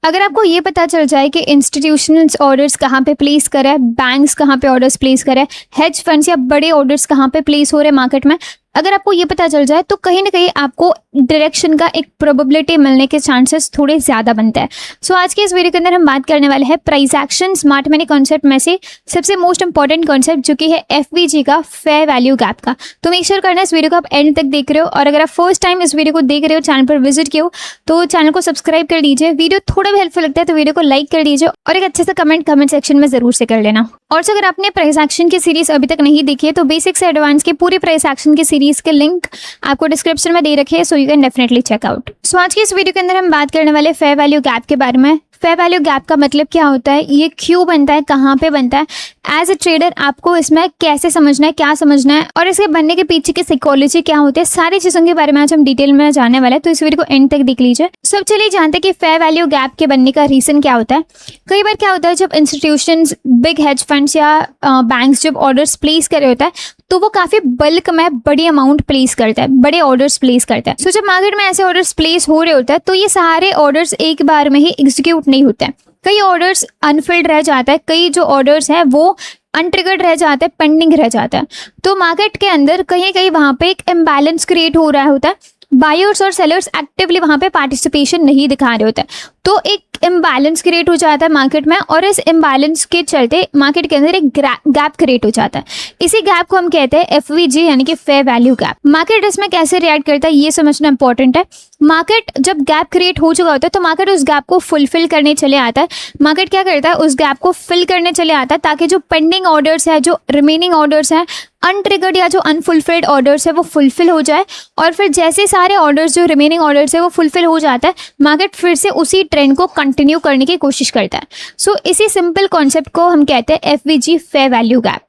अगर आपको ये पता चल जाए कि इंस्टीट्यूशनल ऑर्डर्स कहाँ पे प्लेस करे, बैंक्स कहाँ पे ऑर्डर्स प्लेस करे, हेज फंड्स या बड़े ऑर्डर्स कहाँ पे प्लेस हो रहे मार्केट में, अगर आपको ये पता चल जाए तो कहीं ना कहीं आपको डायरेक्शन का एक प्रोबेबिलिटी मिलने के चांसेस थोड़े ज़्यादा बनते हैं। सो आज के इस वीडियो के अंदर हम बात करने वाले हैं price action smart money concept में से सबसे मोस्ट इंपॉर्टेंट कॉन्सेप्ट जो कि है एफवीजी का, फेयर वैल्यू गैप का। तो मेक श्योर करना इस वीडियो को आप एंड तक देख रहे हो, और अगर आप फर्स्ट टाइम इस वीडियो को देख रहे हो, चैनल पर विजिट किया हो, तो चैनल को सब्सक्राइब कर लीजिए। वीडियो थोड़ा भी हेल्पफुल लगता है तो वीडियो को लाइक कर दीजिए और एक अच्छे से कमेंट सेक्शन में जरूर से कर लेना। और अगर आपने प्राइस एक्शन की सीरीज अभी तक नहीं देखी है तो बेसिक से एडवांस की पूरी प्राइस एक्शन की सीरीज के लिंक आपको डिस्क्रिप्शन में दे रखे हैं, so you can definitely check out. So आज की इस वीडियो के अंदर हम बात करने वाले फेयर वैल्यू गैप के बारे में। फेयर वैल्यू गैप का मतलब क्या होता है, ये क्यों बनता है, कहाँ पे बनता है, एज ए ट्रेडर आपको इसमें कैसे समझना है, क्या समझना है, और इसके बनने के पीछे की साइकोलॉजी क्या होती है, सारी चीज़ों के बारे में आज हम डिटेल में जानने वाले हैं। तो इस वीडियो को एंड तक देख लीजिए। सब चलिए जानते हैं कि फेयर वैल्यू गैप के बनने का रीज़न क्या होता है। कई बार क्या होता है, जब इंस्टीट्यूशंस, बिग हेज फंड्स या बैंक्स जब ऑर्डर्स प्लेस कर रहे होता है तो वो काफ़ी बल्क में बड़ी अमाउंट प्लेस करता है, बड़े ऑर्डर्स प्लेस करता है। सो जब मार्केट में ऐसे ऑर्डर्स प्लेस हो रहे होते हैं तो ये सारे ऑर्डर्स एक बार में ही एग्जीक्यूट नहीं होते हैं। कई ऑर्डर्स अनफिल्ड रह जाता है, कई जो ऑर्डर्स हैं वो अनट्रिगर्ड रह जाते हैं, पेंडिंग रह जाता है। तो मार्केट के अंदर कहीं कहीं वहाँ पे एक इम्बैलेंस क्रिएट हो रहा होता है, बायर्स और सेलर्स एक्टिवली वहाँ पे पार्टिसिपेशन नहीं दिखा रहे होते हैं, तो एक इम्बैलेंस क्रिएट हो जाता है मार्केट में, और इस इम्बैलेंस के चलते मार्केट के अंदर एक गैप क्रिएट हो जाता है। इसी गैप को हम कहते हैं एफवीजी यानी कि फेयर वैल्यू गैप। मार्केट इसमें कैसे रिएक्ट करता है ये समझना इंपॉर्टेंट है। मार्केट जब गैप क्रिएट हो चुका होता है तो मार्केट उस गैप को फुलफिल करने चले आता है। मार्केट क्या करता है, उस गैप को फिल करने चले आता है ताकि जो पेंडिंग ऑर्डर्स है, जो रिमेनिंग ऑर्डर्स हैं, अनट्रिगर्ड या जो अनफुलफिल्ड ऑर्डर्स है वो फुलफिल हो जाए, और फिर जैसे सारे ऑर्डर्स जो रिमेनिंग ऑर्डर्स है वो फुलफिल हो जाता है, मार्केट फिर से उसी ट्रेंड को कंटिन्यू करने की कोशिश करता है। सो इसी सिंपल कॉन्सेप्ट को हम कहते हैं एफवीजी, फेयर वैल्यू गैप।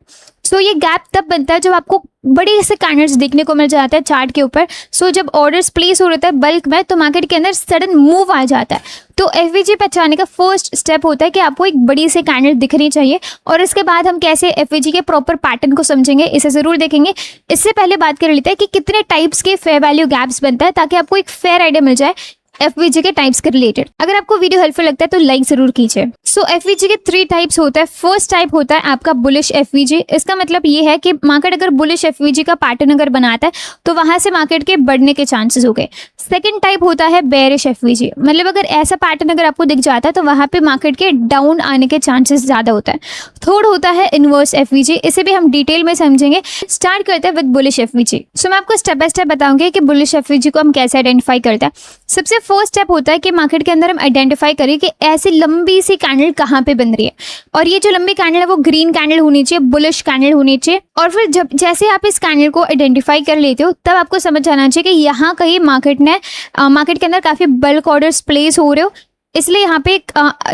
सो ये गैप तब बनता है जब आपको बड़े से कैंडल्स देखने को मिल जाता है चार्ट के ऊपर। सो जब ऑर्डर्स प्लेस हो रहा है बल्क में तो मार्केट के अंदर सडन मूव आ जाता है। तो एफवीजी पहचानने का फर्स्ट स्टेप होता है कि आपको एक बड़ी से कैंडल दिखनी चाहिए, और इसके बाद हम कैसे एफवीजी के प्रॉपर पैटर्न को समझेंगे इसे जरूर देखेंगे। इससे पहले बात कर लेते हैं कि कितने टाइप्स के फेयर वैल्यू गैप्स बनता है, ताकि आपको एक फेयर आइडिया मिल जाए एफवीजी के टाइप्स के रिलेटेड। अगर आपको वीडियो हेल्पफुल लगता है तो लाइक जरूर कीजिए। सो एफवीजी के 3 टाइप्स होता है। फर्स्ट टाइप होता है आपका बुलिश एफवीजी। इसका मतलब ये है कि मार्केट अगर बुलिश एफवीजी का पैटर्न अगर बनाता है तो वहां से मार्केट के बढ़ने के चांसेस हो गए। सेकंड टाइप होता है बेयरिश एफवीजी, मतलब अगर ऐसा पैटर्न अगर आपको दिख जाता है तो वहां पे मार्केट के डाउन आने के चांसेस ज्यादा होता है। थर्ड होता है इनवर्स एफवीजी, इसे भी हम डिटेल में समझेंगे। स्टार्ट करते हैं विद बुलिश एफवीजी। सो मैं आपको स्टेप बाय स्टेप बताऊंगी कि बुलिश एफवीजी को हम कैसे आइडेंटिफाई करते हैं। सबसे फर्स्ट स्टेप होता है कि मार्केट के अंदर हम आइडेंटिफाई करें कि ऐसी लंबी सी कैंडल कहाँ पे बन रही है, और ये जो लंबी कैंडल है वो ग्रीन कैंडल होनी चाहिए, बुलिश कैंडल होनी चाहिए। और फिर जब जैसे आप इस कैंडल को आइडेंटिफाई कर लेते हो तब आपको समझ जाना चाहिए कि यहाँ कहीं मार्केट के अंदर काफी बल्क ऑर्डर्स प्लेस हो रहे हो, इसलिए यहाँ पे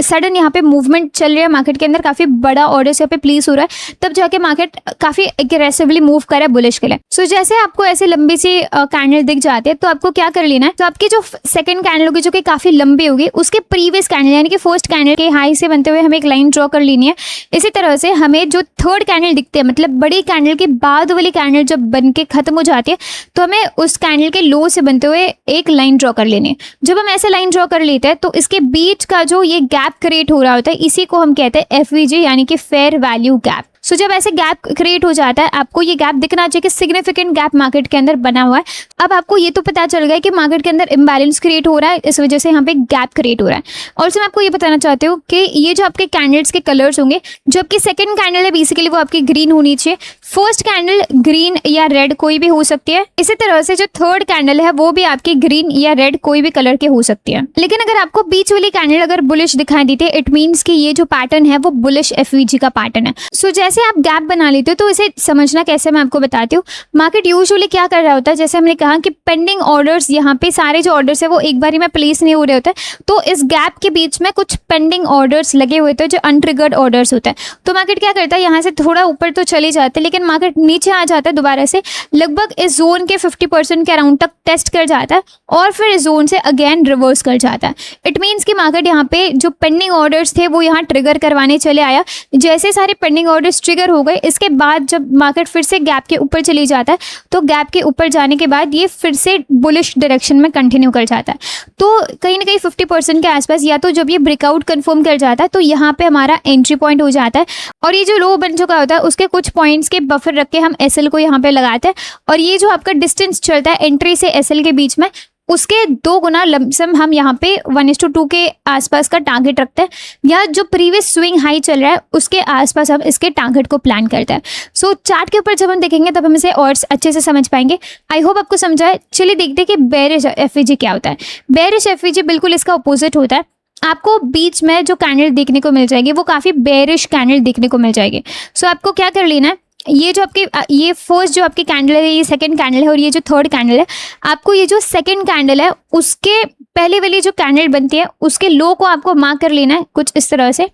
सडन यहाँ पे मूवमेंट चल रहा है, मार्केट के अंदर काफी बड़ा ऑर्डर यहाँ पे प्लेस हो रहा है, तब जाके मार्केट काफी एग्रेसिवली मूव कर रहा है बुलिश के लिए। सो जैसे आपको ऐसे लंबी सी कैंडल दिख जाती है तो आपको क्या कर लेना है, तो आपकी जो सेकंड कैंडल होगी जो कि काफी लंबी होगी, उसके प्रीवियस कैंडल यानी कि फर्स्ट कैंडल के हाई से बनते हुए हमें एक लाइन ड्रॉ कर लेनी है। इसी तरह से हमें जो थर्ड कैंडल दिखती है, मतलब बड़ी कैंडल के बाद वाली कैंडल जब बन के खत्म हो जाती है तो हमें उस कैंडल के लो से बनते हुए एक लाइन ड्रॉ कर लेनी है। जब हम ऐसे लाइन ड्रॉ कर लेते हैं तो इसके बीच का जो ये गैप क्रिएट हो रहा होता है इसी को हम कहते हैं एफवीजी यानी कि फेयर वैल्यू गैप। सो जब ऐसे गैप क्रिएट हो जाता है आपको ये गैप दिखना चाहिए कि सिग्निफिकेंट गैप मार्केट के अंदर बना हुआ है। अब आपको ये तो पता चल गया कि मार्केट के अंदर इम्बैलेंस क्रिएट हो रहा है, इस वजह से यहाँ पे गैप क्रिएट हो रहा है। ऑल्सो मैं आपको ये बताना चाहती हूँ कि ये जो आपके कैंडल्स के कलर्स होंगे, जो आपकी सेकंड कैंडल है बेसिकली वो आपकी ग्रीन होनी चाहिए, फर्स्ट कैंडल ग्रीन या रेड कोई भी हो सकती है। इसी तरह से जो थर्ड कैंडल है वो भी आपकी ग्रीन या रेड कोई भी कलर की हो सकती है। लेकिन अगर आपको बीच वाली कैंडल अगर बुलिश दिखाई देती है, इट मीन्स कि ये जो पैटर्न है वो बुलिश एफवीजी का पैटर्न है। सो जैसे आप गैप बना लेते हो तो इसे समझना कैसे मैं आपको बताती हूँ। मार्केट यूजुअली क्या कर रहा होता है, जैसे हमने कहा कि पेंडिंग ऑर्डर्स, यहाँ पे सारे जो ऑर्डर्स है वो एक बारी में प्लेस नहीं हो रहे होते, तो इस गैप के बीच में कुछ पेंडिंग ऑर्डर्स लगे हुए थे जो अनट्रिगर्ड ऑर्डर्स होते हैं। तो मार्केट क्या करता है, यहाँ से थोड़ा ऊपर तो चले जाते हैं लेकिन मार्केट नीचे आ जाता है दोबारा से, लगभग इस जोन के 50% के अराउंड तक टेस्ट कर जाता है और फिर इस जोन से अगेन रिवर्स कर जाता है। इट मीन्स कि मार्केट यहाँ पे जो पेंडिंग ऑर्डर्स थे वो यहाँ ट्रिगर करवाने चले आया। जैसे सारे पेंडिंग ऑर्डर्स ट्रिगर हो गए, इसके बाद जब मार्केट फिर से गैप के ऊपर चली जाता है तो गैप के ऊपर जाने के बाद ये फिर से बुलिश डायरेक्शन में कंटिन्यू कर जाता है। तो कहीं ना कहीं 50% के आसपास या तो जब ये ब्रेकआउट कंफर्म कर जाता है तो यहाँ पे हमारा एंट्री पॉइंट हो जाता है, और ये जो लो बन चुका होता है उसके कुछ पॉइंट्स के बफर रख के हम एसएल को यहाँ पे लगाते हैं, और ये जो आपका डिस्टेंस चलता है एंट्री से एसएल के बीच में उसके 2 गुना लमसम हम यहाँ पे 1:2 के आसपास का टारगेट रखते हैं, या जो प्रीवियस स्विंग हाई चल रहा है उसके आसपास हम इसके टारगेट को प्लान करते हैं। सो चार्ट के ऊपर जब हम देखेंगे तब हम इसे और अच्छे से समझ पाएंगे। आई होप आपको समझा है। चलिए देखते हैं कि बेरिश एफवीजी क्या होता है। बेरिश एफवीजी बिल्कुल इसका अपोजिट होता है। आपको बीच में जो कैंडल देखने को मिल जाएगी वो काफ़ी बेरिश कैंडल देखने को मिल जाएगी। सो आपको क्या कर लेना है, ये जो आपके ये फर्स्ट जो आपकी कैंडल है, ये सेकंड कैंडल है, और ये जो थर्ड कैंडल है, आपको ये जो सेकंड कैंडल है उसके पहले वाली जो कैंडल बनती है उसके लो को आपको मार्क कर लेना है। कुछ इस तरह से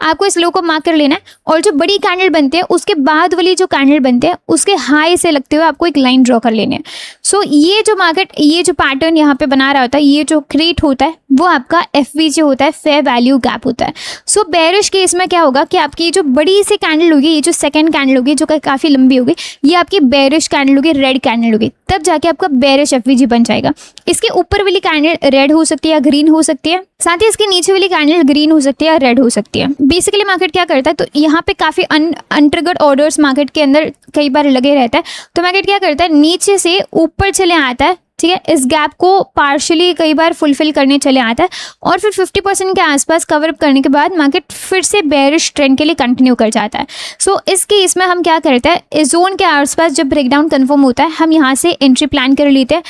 आपको इस लो को मार्क कर लेना है, और जो बड़ी कैंडल बनती है उसके बाद वाली जो कैंडल बनती है उसके हाई से लगते हुए आपको एक लाइन ड्रॉ कर लेनी है। सो ये जो मार्केट, ये जो पैटर्न यहाँ पे बना रहा होता है, ये जो क्रिएट होता है वो आपका एफवीजी होता है, फेयर वैल्यू गैप होता है। सो बेरिश केस में क्या होगा कि आपकी जो बड़ी सी कैंडल होगी, ये जो सेकंड कैंडल होगी जो काफ़ी लंबी होगी, ये आपकी बेरिश कैंडल होगी, रेड कैंडल होगी, तब जाके आपका बेरिश एफवीजी बन जाएगा। इसके ऊपर वाली कैंडल रेड हो सकती है या ग्रीन हो सकती है, साथ ही इसके नीचे वाली कैंडल ग्रीन हो सकती है या रेड हो सकती है। बेसिकली मार्केट क्या करता है, तो यहाँ पे काफ़ी अनट्रिगर्ड ऑर्डर्स मार्केट के अंदर कई बार लगे रहता है, तो मार्केट क्या करता है नीचे से ऊपर चले आता है, ठीक है, इस गैप को पार्शियली कई बार फुलफिल करने चले आता है, और फिर 50% के आसपास कवर अप करने के बाद मार्केट फिर से बेरिश ट्रेंड के लिए कंटिन्यू कर जाता है। सो इस केस में हम क्या करते हैं, इस जोन के आसपास जब ब्रेकडाउन कंफर्म होता है हम यहाँ से एंट्री प्लान कर लेते हैं।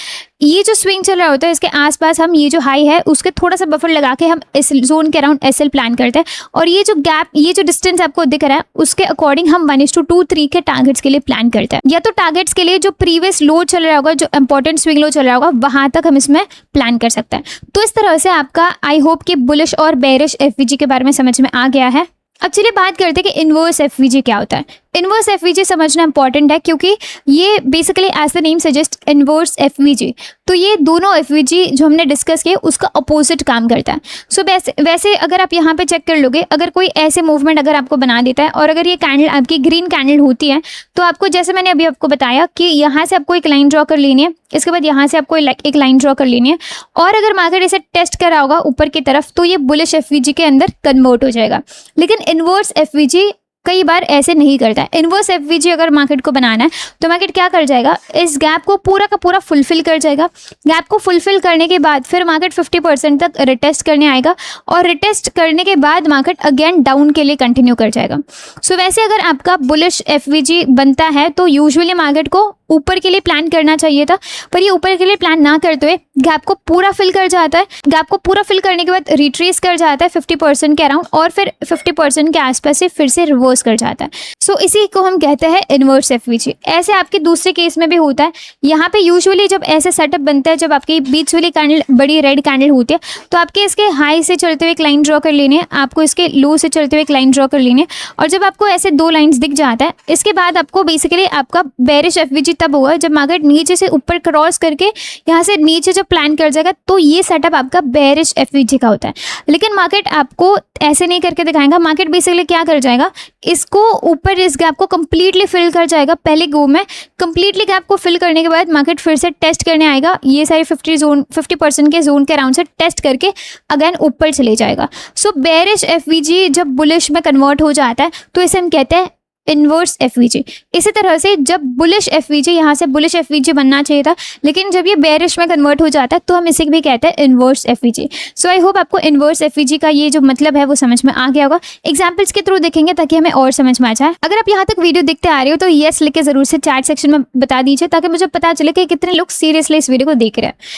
ये जो स्विंग चल रहा होता है इसके आसपास हम ये जो हाई है उसके थोड़ा सा बफर लगा के हम इस जोन के अराउंड एसएल प्लान करते हैं, और ये जो गैप, ये जो डिस्टेंस आपको दिख रहा है उसके अकॉर्डिंग हम 1:2 3 के टारगेट्स के लिए प्लान करते हैं, या तो टारगेट्स के लिए जो प्रीवियस लो चल रहा होगा, जो इंपॉर्टेंट स्विंग लो चल रहा होगा वहां तक हम इसमें प्लान कर सकते हैं। तो इस तरह से आपका आई होप कि बुलिश और बेरिश एफवीजी के बारे में समझ में आ गया है। अब चलिए बात करते हैं कि इनवर्स एफवीजी क्या होता है। इनवर्स एफवीजी समझना इंपॉर्टेंट है क्योंकि ये basically as the name suggest inverse FVG, तो ये दोनों एफवीजी जो हमने डिस्कस किए उसका अपोजिट काम करता है। सो वैसे अगर आप यहाँ पे चेक कर लोगे, अगर कोई ऐसे मूवमेंट अगर आपको बना देता है और अगर ये कैंडल आपकी ग्रीन कैंडल होती है तो आपको, जैसे मैंने अभी आपको बताया कि यहाँ से आपको एक लाइन ड्रॉ कर लेनी है, इसके बाद यहाँ से आपको एक लाइन ड्रॉ कर लेनी है, और अगर मार्केट इसे टेस्ट कर रहा होगा ऊपर की तरफ तो ये बुलिश एफवीजी के अंदर कन्वर्ट हो जाएगा। लेकिन इनवर्स एफवीजी कई बार ऐसे नहीं करता है। इनवर्स एफवीजी अगर मार्केट को बनाना है तो मार्केट क्या कर जाएगा, इस गैप को पूरा का पूरा फुलफिल कर जाएगा। गैप को फुलफिल करने के बाद फिर मार्केट 50% तक रिटेस्ट करने आएगा, और रिटेस्ट करने के बाद मार्केट अगेन डाउन के लिए कंटिन्यू कर जाएगा। सो वैसे अगर आपका बुलिश एफवीजी बनता है तो यूजुअली मार्केट को ऊपर के लिए प्लान करना चाहिए था, पर ये ऊपर के लिए प्लान ना करते हुए गैप को पूरा फिल कर जाता है। गैप को पूरा फिल करने के बाद रिट्रेस कर जाता है 50% के अराउंड, और फिर 50% के आसपास से फिर से रिवर्स कर जाता है। सो इसी को हम कहते हैं इनवर्स एफवीजी। ऐसे आपके दूसरे केस में भी होता है। यहाँ पे यूजुअली जब ऐसे सेटअप बनता है, जब आपकी बीच वाली कैंडल बड़ी रेड कैंडल होती है तो आपके इसके हाई से चलते हुए एक लाइन ड्रॉ कर लेनी है, आपको इसके लो से चलते हुए एक लाइन ड्रॉ कर लेनी है, और जब आपको ऐसे 2 लाइन्स दिख जाता है इसके बाद आपको बेसिकली आपका बेरिश एफवीजी तब होगा जब मार्केट नीचे से ऊपर क्रॉस करके यहाँ से नीचे जब प्लान कर जाएगा, तो ये सेटअप आपका बेरिश एफवीजी का होता है। लेकिन मार्केट आपको ऐसे नहीं करके दिखाएगा। मार्केट बेसिकली क्या कर जाएगा, इसको ऊपर इस गैप को कंप्लीटली फिल कर जाएगा पहले गो में। कंप्लीटली गैप को फिल करने के बाद मार्केट फिर से टेस्ट करने आएगा, ये सारे 50% के जोन के अराउंड से टेस्ट करके अगेन ऊपर चले जाएगा। सो बेरिश एफवीजी जब बुलिश में कन्वर्ट हो जाता है तो इसे हम कहते हैं इनवर्स एफवीजी। इसी तरह से जब बुलिश एफवीजी, यहाँ से बुलिश एफवीजी बनना चाहिए था, लेकिन जब ये बेरिश में कन्वर्ट हो जाता है तो हम इसे भी कहते हैं inverse FVG. So I hope आपको इनवर्स एफवीजी का ये जो मतलब है वो समझ में आ गया होगा। एग्जाम्पल्स के थ्रू देखेंगे ताकि हमें और समझ में आ जाए। अगर आप यहाँ तक वीडियो देखते आ रहे हो तो येस लिख के जरूर से चैट सेक्शन में बता दीजिए ताकि मुझे पता चले कि कितने लोग सीरियसली इस वीडियो को देख रहे हैं।